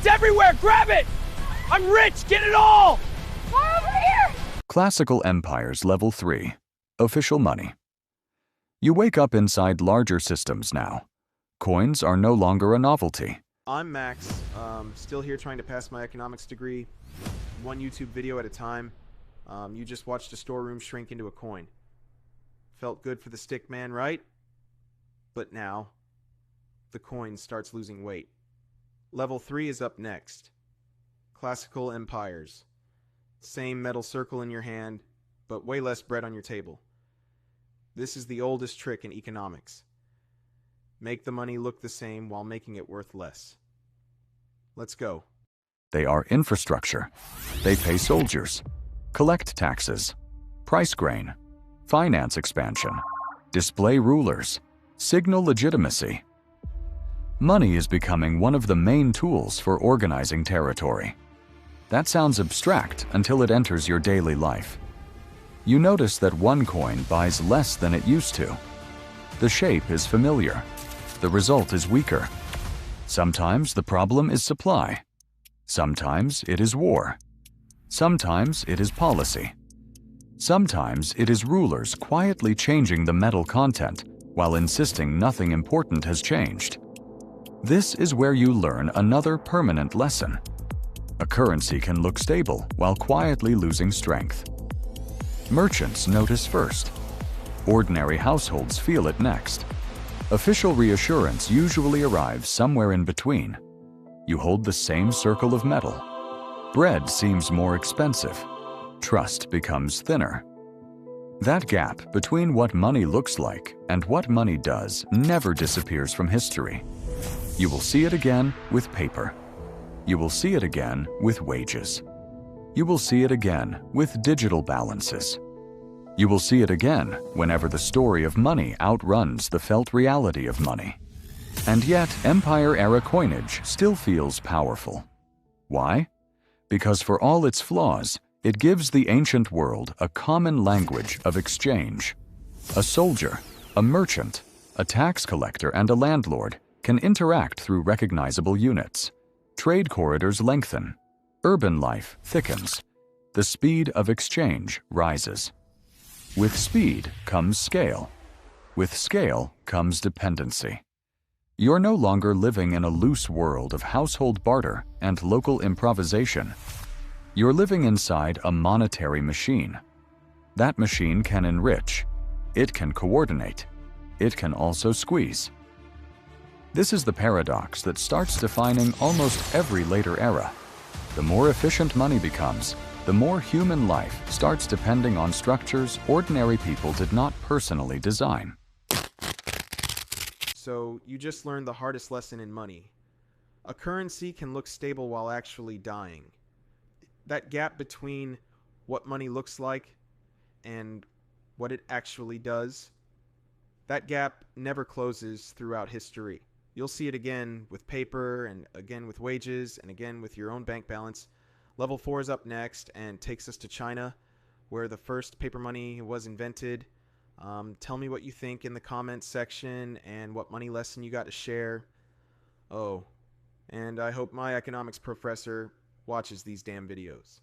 It's everywhere! Grab it! I'm rich! Get it all! More over here! Classical empires level 3. Official money. You wake up inside larger systems now. Coins are no longer a novelty. I'm Max, still here trying to pass my economics degree, one YouTube video at a time. You just watched a storeroom shrink into a coin. Felt good for the stick man, right? But now, the coin starts losing weight. Level 3 is up next. Classical empires. Same metal circle in your hand, but way less bread on your table. This is the oldest trick in economics. Make the money look the same while making it worth less. Let's go. They are infrastructure. They pay soldiers, collect taxes, price grain, finance expansion, display rulers, signal legitimacy. Money is becoming one of the main tools for organizing territory. That sounds abstract until it enters your daily life. You notice that one coin buys less than it used to. The shape is familiar. The result is weaker. Sometimes the problem is supply. Sometimes it is war. Sometimes it is policy. Sometimes it is rulers quietly changing the metal content while insisting nothing important has changed. This is where you learn another permanent lesson. A currency can look stable while quietly losing strength. Merchants notice first. Ordinary households feel it next. Official reassurance usually arrives somewhere in between. You hold the same circle of metal. Bread seems more expensive. Trust becomes thinner. That gap between what money looks like and what money does never disappears from history. You will see it again with paper. You will see it again with wages. You will see it again with digital balances. You will see it again whenever the story of money outruns the felt reality of money. And yet, Empire-era coinage still feels powerful. Why? Because for all its flaws, it gives the ancient world a common language of exchange. A soldier, a merchant, a tax collector, and a landlord can interact through recognizable units. Trade corridors lengthen. Urban life thickens. The speed of exchange rises. With speed comes scale. With scale comes dependency. You're no longer living in a loose world of household barter and local improvisation. You're living inside a monetary machine. That machine can enrich. It can coordinate. It can also squeeze. This is the paradox that starts defining almost every later era. The more efficient money becomes, the more human life starts depending on structures ordinary people did not personally design. So, you just learned the hardest lesson in money. A currency can look stable while actually dying. That gap between what money looks like and what it actually does, that gap never closes throughout history. You'll see it again with paper, and again with wages, and again with your own bank balance. Level 4 is up next and takes us to China, where the first paper money was invented. Tell me what you think in the comments section and what money lesson you got to share. Oh, and I hope my economics professor watches these damn videos.